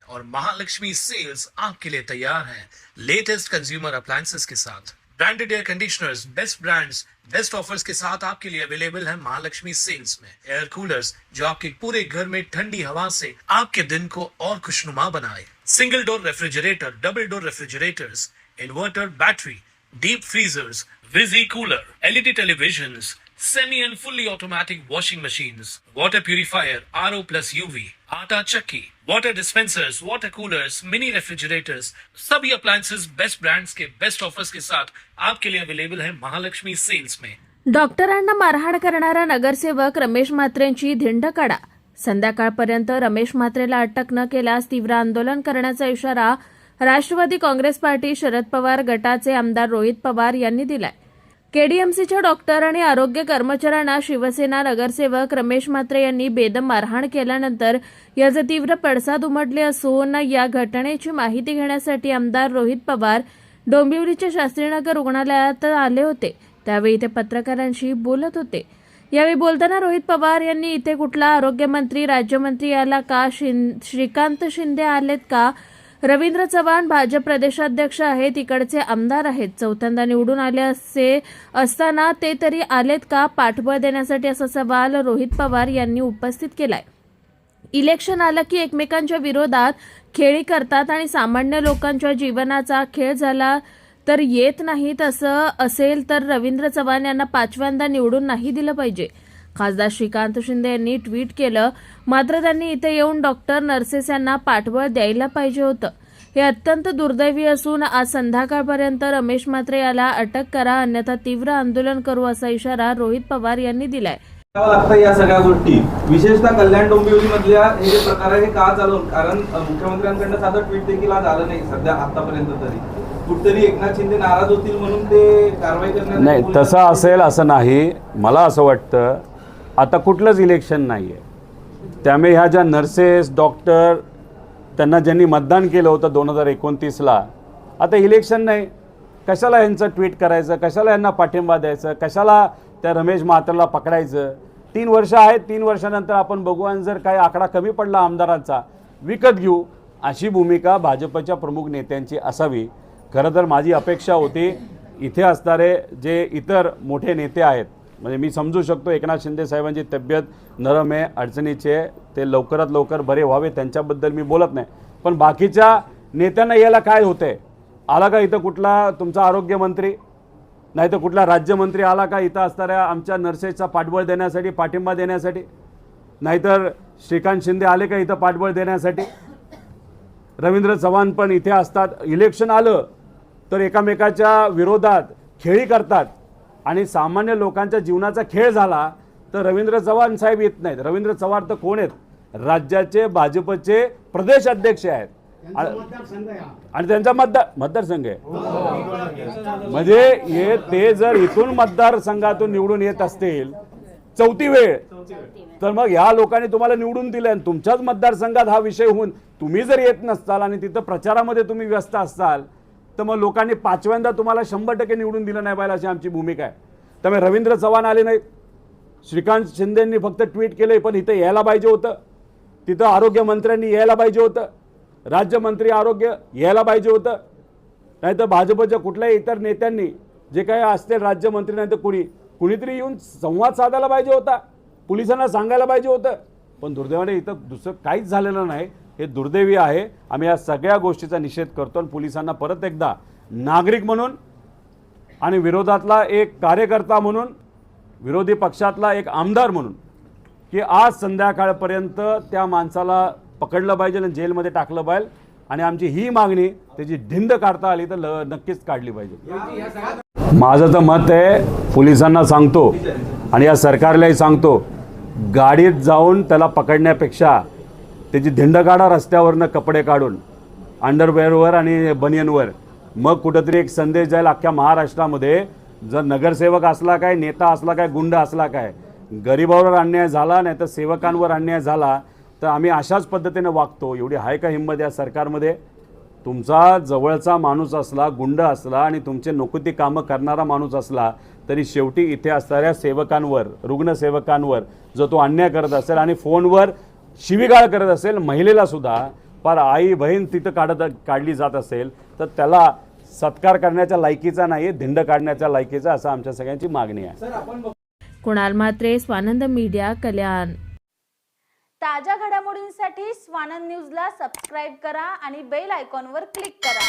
और महालक्ष्मी सेल्स आपके लिए तैयार है लेटेस्ट कंज्यूमर अप्लायंसेस के साथ। Branded air conditioners, best brands, best offers के साथ आपके लिए अवेलेबल है महालक्ष्मी सेल्स में। एयर कूलर्स जो आपके पूरे घर में ठंडी हवा से आपके दिन को और खुशनुमा बनाए। Single door refrigerator, double door refrigerators, inverter battery, deep freezers, विजी cooler, LED televisions, semi and fully automatic washing machines, water purifier, RO plus UV, आटा चक्की, water dispensers, water coolers, mini refrigerators, सभी appliances बेस्ट ब्रांड्स के best offers के साथ आपके लिए available है Mahalakshmi sales में। डॉक्टरांना मारहाण करणारा नगरसेवक रमेश म्हात्रेंची धिंड काढा। संध्याकाळपर्यंत रमेश म्हात्रेला अटक न केल्यास तीव्र आंदोलन करण्याचा इशारा राष्ट्रवादी काँग्रेस पार्टी शरद पवार गटाचे आमदार रोहित पवार यांनी दिलाय। केडीएमसीच्या डॉक्टर आणि आरोग्य कर्मचाऱ्यांना शिवसेना नगरसेवक रमेश म्हात्रे यांनी बेदम मारहाण केल्यानंतर याचे तीव्र पडसाद उमटले असून या घटनेची माहिती घेण्यासाठी आमदार रोहित पवार डोंबिवलीच्या शास्त्रीनगर रुग्णालयात आले होते। त्यावेळी ते पत्रकारांशी बोलत होते। यावेळी बोलताना रोहित पवार यांनी इथे कुठला आरोग्यमंत्री, राज्यमंत्री आला का, श्रीकांत शिंदे आलेत का, रवींद्र चव्हाण भाजप प्रदेशाध्यक्ष आहेत, इकडचे आमदार आहेत, चौथ्यांदा निवडून आले असताना ते तरी आलेत का पाठबळ देण्यासाठी, असा सवाल रोहित पवार यांनी उपस्थित केलाय। इलेक्शन आलं की एकमेकांच्या विरोधात खेळी करतात आणि सामान्य लोकांच्या जीवनाचा खेळ झाला तर येत नाहीत। असं असेल तर रवींद्र चव्हाण यांना पाचव्यांदा निवडून नाही दिलं पाहिजे। खासदार श्रीकांत शिंदे यांनी ट्विट केलं, मात्र त्यांनी इथे येऊन डॉक्टर, नर्सेस यांना पाठबळ द्यायला पाहिजे होतं। हे अत्यंत दुर्दैवी असून आज संध्याकाळपर्यंत रमेश म्हात्रे याला अटक करा, अन्यथा तीव्र आंदोलन करू, असा इशारा रोहित पवार यांनी दिलाय। या सगळ्या गोष्टी विशेषतः कल्याण डोंबिवली मधल्या हे जे प्रकार आहे हे का चालू, कारण मुख्यमंत्र्यांकडनं साधं ट्विट देखील आज आलं नाही सध्या आतापर्यंत तरी। कुठतरी एकनाथ शिंदे नाराज होतील म्हणून ते कारवाई करणार नाही, तसं असेल असं नाही। मला असं वाटतं आता कुठलंच इलेक्शन नाही आहे, त्यामुळे ह्या ज्या नर्सेस, डॉक्टर, त्यांना ज्यांनी मतदान केलं होतं 2029ला, आता इलेक्शन नाही, कशाला यांचं ट्विट करायचं, कशाला यांना पाठिंबा द्यायचं, कशाला त्या रमेश म्हात्रेला पकडायचं। 3 वर्ष आहेत, 3 वर्षानंतर आपण बघू आणि जर काही आकडा कमी पडला आमदारांचा विकत घेऊ, अशी भूमिका भाजपच्या प्रमुख नेत्यांची असावी। खरं तर माझी अपेक्षा होती इथे असणारे जे इतर मोठे नेते आहेत, म्हणजे मी समजू शकतो एकनाथ शिंदे साहेबांची तब्येत नरम आहे, अडचणीचे, ते लवकरात लवकर बरे व्हावे, त्यांच्याबद्दल मी बोलत नाही, पण बाकीच्या नेत्यांना याला काय होतंय? आला का इथं कुठला तुमचा आरोग्यमंत्री, नाही तर कुठला राज्यमंत्री आला का इथं असणाऱ्या आमच्या नर्सेसचा पाठबळ देण्यासाठी, पाठिंबा देण्यासाठी? नाहीतर श्रीकांत शिंदे आले का इथं पाठबळ देण्यासाठी? रवींद्र चव्हाण पण इथे असतात। इलेक्शन आलं तर एकामेकाच्या विरोधात खेळी करतात आणि सामान्य लोकांच्या जीवनाचा खेळ झाला तर रवींद्र चव्हाण साहेब येत नाहीत। रवींद्र चव्हाण तर कोण आहेत? राज्याचे भाजपचे प्रदेश अध्यक्ष आहेत आणि त्यांचा मतदारसंघ आहे। म्हणजे हे ते जर इथून मतदारसंघातून निवडून येत असतील 4थी वेळ, तर मग ह्या लोकांनी तुम्हाला निवडून दिले आणि तुमच्याच मतदारसंघात हा विषय होऊन तुम्ही जर येत नसताल आणि तिथं प्रचारामध्ये तुम्ही व्यस्त असाल तर मग लोकांनी 5व्यांदा तुम्हाला 100% निवडून दिलं नाही पाहिजे, अशी आमची भूमिका आहे। त्यामुळे रवींद्र चव्हाण आले नाहीत, श्रीकांत शिंदेंनी फक्त ट्विट केले, पण इथं यायला पाहिजे होतं, तिथं आरोग्यमंत्र्यांनी यायला पाहिजे होतं, राज्यमंत्री आरोग्य यायला पाहिजे होतं, नाहीतर भाजपच्या कुठल्याही इतर नेत्यांनी जे काही असतील राज्यमंत्री नाही तर कुणीतरी येऊन संवाद साधायला पाहिजे होता, पोलिसांना सांगायला पाहिजे होतं। पण दुर्दैवाने इथं दुसरं काहीच झालेलं नाही, हे दुर्दैवी आहे। आम्ही या सगळ्या गोष्टीचा निषेध करतो आणि पोलिसांना परत एकदा नागरिक म्हणून आणि विरोधातला एक कार्यकर्ता म्हणून, विरोधी पक्षातला एक आमदार म्हणून, की आज संध्याकाळपर्यंत त्या माणसाला पकडलं पाहिजे आणि जेलमध्ये टाकलं पाहिजे आणि आमची ही मागणी त्याची धिंड काढता आली तर नक्कीच काढली पाहिजे। माझं तर मत आहे, पोलिसांना सांगतो आणि या सरकारलाही सांगतो, गाडीत जाऊन त्याला पकडण्यापेक्षा त्याची धिंड काढा रस्त्यावरनं कपडे काढून, अंडरवेअरवर आणि बनियनवर, मग कुठंतरी एक संदेश जाईल अख्ख्या महाराष्ट्रामध्ये। जर नगरसेवक असला काय, नेता असला काय, गुंड असला काय, गरिबावर अन्याय झाला नाही तर सेवकांवर अन्याय झाला तर आम्ही अशाच पद्धतीने वागतो। एवढी आहे का हिंमत या सरकारमध्ये? तुमचा जवळचा माणूस असला, गुंड असला आणि तुमचे नोकरी कामं करणारा माणूस असला तरी शेवटी इथे असणाऱ्या सेवकांवर, रुग्णसेवकांवर जो तो अन्याय करत असेल आणि फोनवर शिवीगाळ करत असेल, महिलेला सुद्धा पर आई बहीण तिथं काढली जात असेल तर त्याला सत्कार करण्याच्या लायकीचा नाही, धिंड काढण्याच्या लायकीचा, असं आमच्या सगळ्यांची मागणी आहे. सर आपण कुणाल म्हात्रे, स्वानंद मीडिया, कल्याण. ताज्या घडामोडींसाठी स्वानंद न्यूजला सबस्क्राईब करा आणि बेल आयकॉनवर क्लिक करा.